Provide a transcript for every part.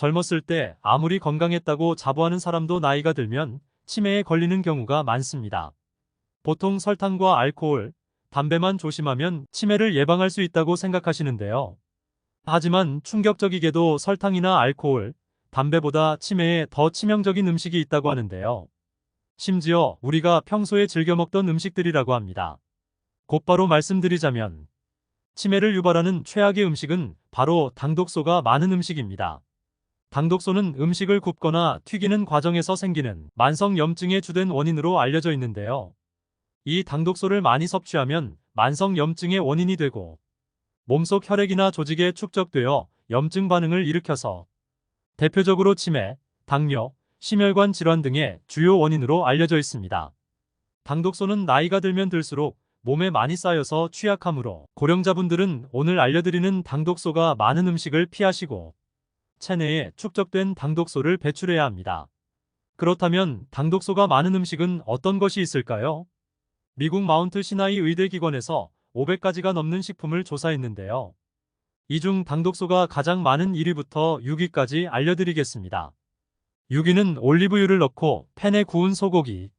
젊었을 때 아무리 건강했다고 자부하는 사람도 나이가 들면 치매에 걸리는 경우가 많습니다. 보통 설탕과 알코올, 담배만 조심하면 치매를 예방할 수 있다고 생각하시는데요. 하지만 충격적이게도 설탕이나 알코올, 담배보다 치매에 더 치명적인 음식이 있다고 하는데요. 심지어 우리가 평소에 즐겨 먹던 음식들이라고 합니다. 곧바로 말씀드리자면 치매를 유발하는 최악의 음식은 바로 당독소가 많은 음식입니다. 당독소는 음식을 굽거나 튀기는 과정에서 생기는 만성 염증의 주된 원인으로 알려져 있는데요. 이 당독소를 많이 섭취하면 만성 염증의 원인이 되고 몸속 혈액이나 조직에 축적되어 염증 반응을 일으켜서 대표적으로 치매, 당뇨, 심혈관 질환 등의 주요 원인으로 알려져 있습니다. 당독소는 나이가 들면 들수록 몸에 많이 쌓여서 취약하므로 고령자분들은 오늘 알려드리는 당독소가 많은 음식을 피하시고 체내에 축적된 당독소를 배출해야 합니다. 그렇다면 당독소가 많은 음식은 어떤 것이 있을까요? 미국 마운트 시나이 의대 기관에서 500가지가 넘는 식품을 조사했는데요. 이 중 당독소가 가장 많은 1위부터 6위까지 알려드리겠습니다. 6위는 올리브유를 넣고 팬에 구운 소고기,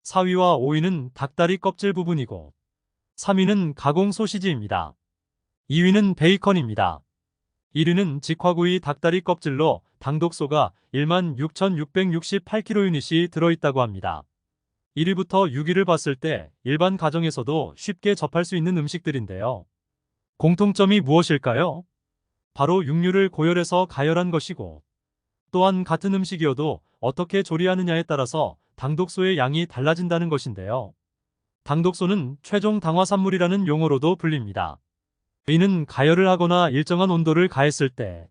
4위와 5위는 닭다리 껍질 부분이고 3위는 가공 소시지입니다. 2위는 베이컨입니다. 1위는 직화구이 닭다리 껍질로 당독소가 16,668kcal이 들어있다고 합니다. 1위부터 6위를 봤을 때 일반 가정에서도 쉽게 접할 수 있는 음식들인데요. 공통점이 무엇일까요? 바로 육류를 고열해서 가열한 것이고 또한 같은 음식이어도 어떻게 조리하느냐에 따라서 당독소의 양이 달라진다는 것인데요. 당독소는 최종 당화산물이라는 용어로도 불립니다. 이는 가열을 하거나 일정한 온도를 가했을 때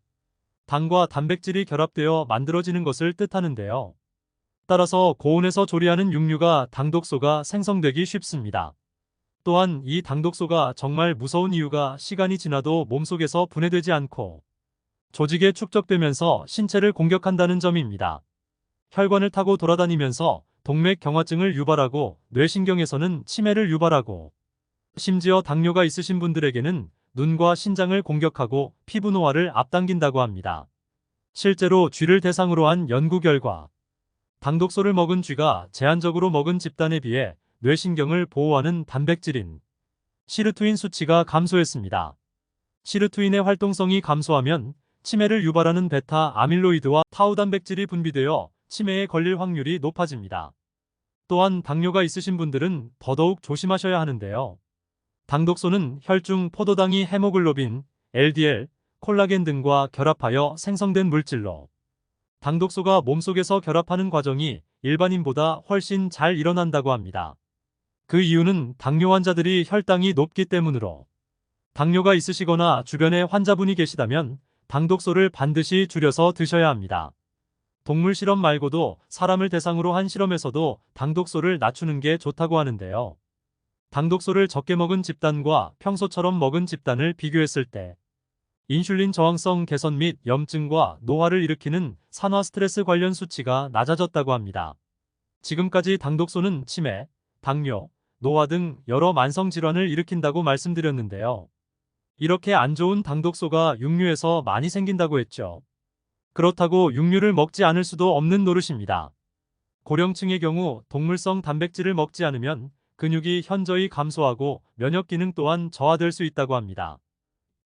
당과 단백질이 결합되어 만들어지는 것을 뜻하는데요. 따라서 고온에서 조리하는 육류가 당독소가 생성되기 쉽습니다. 또한 이 당독소가 정말 무서운 이유가 시간이 지나도 몸속에서 분해되지 않고 조직에 축적되면서 신체를 공격한다는 점입니다. 혈관을 타고 돌아다니면서 동맥경화증을 유발하고 뇌신경에서는 치매를 유발하고 심지어 당뇨가 있으신 분들에게는 눈과 신장을 공격하고 피부 노화를 앞당긴다고 합니다. 실제로 쥐를 대상으로 한 연구 결과 당독소를 먹은 쥐가 제한적으로 먹은 집단에 비해 뇌신경을 보호하는 단백질인 시르투인 수치가 감소했습니다. 시르투인의 활동성이 감소하면 치매를 유발하는 베타 아밀로이드와 타우 단백질이 분비되어 치매에 걸릴 확률이 높아집니다. 또한 당뇨가 있으신 분들은 더더욱 조심하셔야 하는데요. 당독소는 혈중 포도당이 헤모글로빈, LDL, 콜라겐 등과 결합하여 생성된 물질로 당독소가 몸속에서 결합하는 과정이 일반인보다 훨씬 잘 일어난다고 합니다. 그 이유는 당뇨 환자들이 혈당이 높기 때문으로 당뇨가 있으시거나 주변에 환자분이 계시다면 당독소를 반드시 줄여서 드셔야 합니다. 동물 실험 말고도 사람을 대상으로 한 실험에서도 당독소를 낮추는 게 좋다고 하는데요. 당독소를 적게 먹은 집단과 평소처럼 먹은 집단을 비교했을 때 인슐린 저항성 개선 및 염증과 노화를 일으키는 산화 스트레스 관련 수치가 낮아졌다고 합니다. 지금까지 당독소는 치매, 당뇨, 노화 등 여러 만성 질환을 일으킨다고 말씀드렸는데요. 이렇게 안 좋은 당독소가 육류에서 많이 생긴다고 했죠. 그렇다고 육류를 먹지 않을 수도 없는 노릇입니다. 고령층의 경우 동물성 단백질을 먹지 않으면 근육이 현저히 감소하고 면역 기능 또한 저하될 수 있다고 합니다.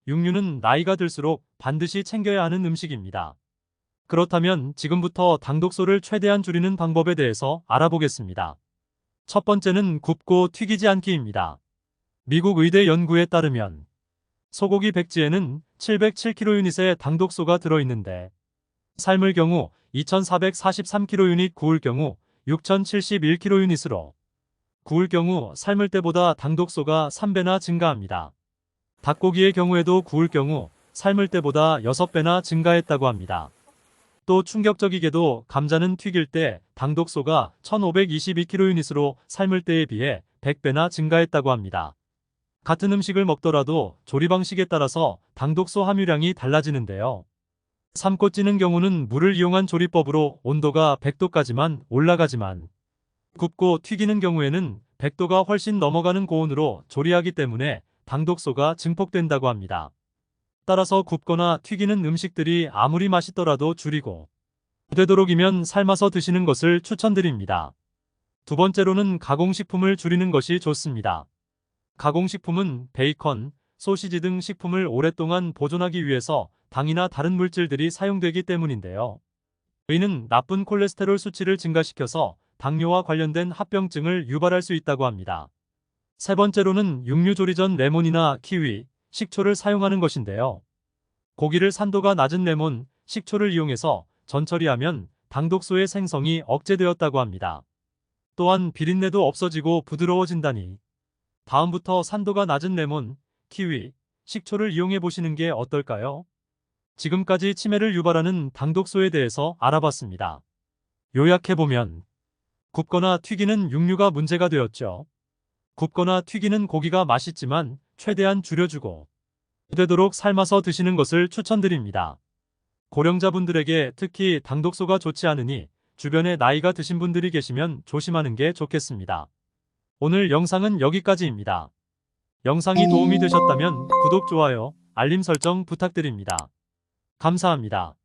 육류는 나이가 들수록 반드시 챙겨야 하는 음식입니다. 그렇다면 지금부터 당독소를 최대한 줄이는 방법에 대해서 알아보겠습니다. 첫 번째는 굽고 튀기지 않기입니다. 미국 의대 연구에 따르면 소고기 백지에는 707kcal의 당독소가 들어있는데 삶을 경우 2443kcal, 구울 경우 6071kcal으로 구울 경우 삶을 때보다 당독소가 3배나 증가합니다. 닭고기의 경우에도 구울 경우 삶을 때보다 6배나 증가했다고 합니다. 또 충격적이게도 감자는 튀길 때 당독소가 1522kcal로 삶을 때에 비해 100배나 증가했다고 합니다. 같은 음식을 먹더라도 조리 방식에 따라서 당독소 함유량이 달라지는데요. 삶고 찌는 경우는 물을 이용한 조리법으로 온도가 100도까지만 올라가지만 굽고 튀기는 경우에는 100도가 훨씬 넘어가는 고온으로 조리하기 때문에 당독소가 증폭된다고 합니다. 따라서 굽거나 튀기는 음식들이 아무리 맛있더라도 줄이고 되도록이면 삶아서 드시는 것을 추천드립니다. 두 번째로는 가공식품을 줄이는 것이 좋습니다. 가공식품은 베이컨, 소시지 등 식품을 오랫동안 보존하기 위해서 당이나 다른 물질들이 사용되기 때문인데요. 이는 나쁜 콜레스테롤 수치를 증가시켜서 당뇨와 관련된 합병증을 유발할 수 있다고 합니다. 세 번째로는 육류 조리 전 레몬이나 키위, 식초를 사용하는 것인데요. 고기를 산도가 낮은 레몬, 식초를 이용해서 전처리하면 당독소의 생성이 억제되었다고 합니다. 또한 비린내도 없어지고 부드러워진다니. 다음부터 산도가 낮은 레몬, 키위, 식초를 이용해 보시는 게 어떨까요? 지금까지 치매를 유발하는 당독소에 대해서 알아봤습니다. 요약해보면 굽거나 튀기는 육류가 문제가 되었죠. 굽거나 튀기는 고기가 맛있지만 최대한 줄여주고 되도록 삶아서 드시는 것을 추천드립니다. 고령자분들에게 특히 당독소가 좋지 않으니 주변에 나이가 드신 분들이 계시면 조심하는 게 좋겠습니다. 오늘 영상은 여기까지입니다. 영상이 도움이 되셨다면 구독, 좋아요, 알림 설정 부탁드립니다. 감사합니다.